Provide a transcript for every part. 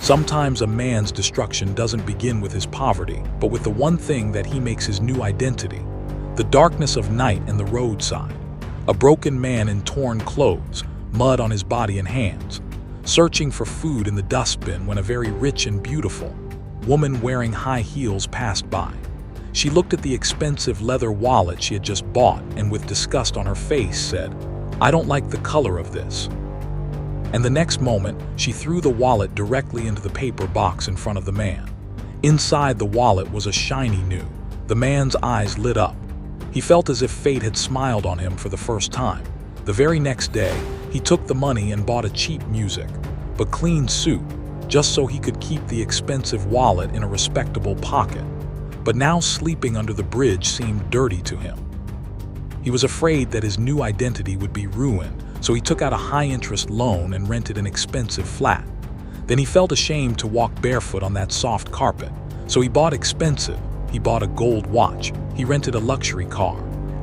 Sometimes a man's destruction doesn't begin with his poverty, but with the one thing that he makes his new identity: the darkness of night and the roadside. A broken man in torn clothes, mud on his body and hands, searching for food in the dustbin when a very rich and beautiful woman wearing high heels passed by. She looked at the expensive leather wallet she had just bought and with disgust on her face said, "I don't like the color of this." And the next moment, she threw the wallet directly into the paper box in front of the man. Inside the wallet was a shiny new. The man's eyes lit up. He felt as if fate had smiled on him for the first time. The very next day, he took the money and bought a cheap music, but clean suit, just so he could keep the expensive wallet in a respectable pocket. But now sleeping under the bridge seemed dirty to him. He was afraid that his new identity would be ruined, so he took out a high-interest loan and rented an expensive flat. Then he felt ashamed to walk barefoot on that soft carpet, so he bought expensive. He bought a gold watch. He rented a luxury car.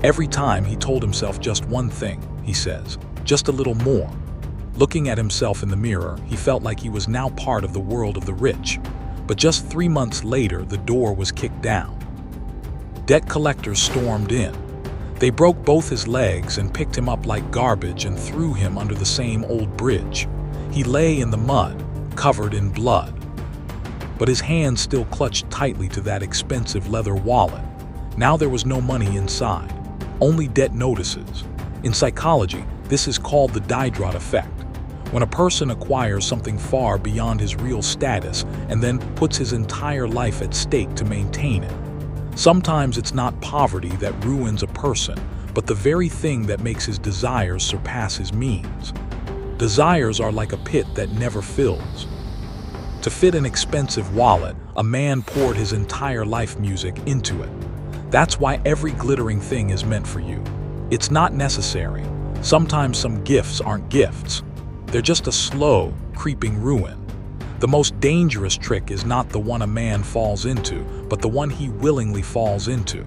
Every time he told himself just one thing, he says, just a little more. Looking at himself in the mirror, he felt like he was now part of the world of the rich. But just 3 months later, the door was kicked down. Debt collectors stormed in. They broke both his legs and picked him up like garbage and threw him under the same old bridge. He lay in the mud, covered in blood. But his hands still clutched tightly to that expensive leather wallet. Now there was no money inside, only debt notices. In psychology, this is called the Diderot Effect. When a person acquires something far beyond his real status and then puts his entire life at stake to maintain it. Sometimes it's not poverty that ruins a person, but the very thing that makes his desires surpass his means. Desires are like a pit that never fills. To fit an expensive wallet, a man poured his entire life music into it. That's why every glittering thing is meant for you. It's not necessary. Sometimes some gifts aren't gifts. They're just a slow, creeping ruin. The most dangerous trick is not the one a man falls into, but the one he willingly falls into.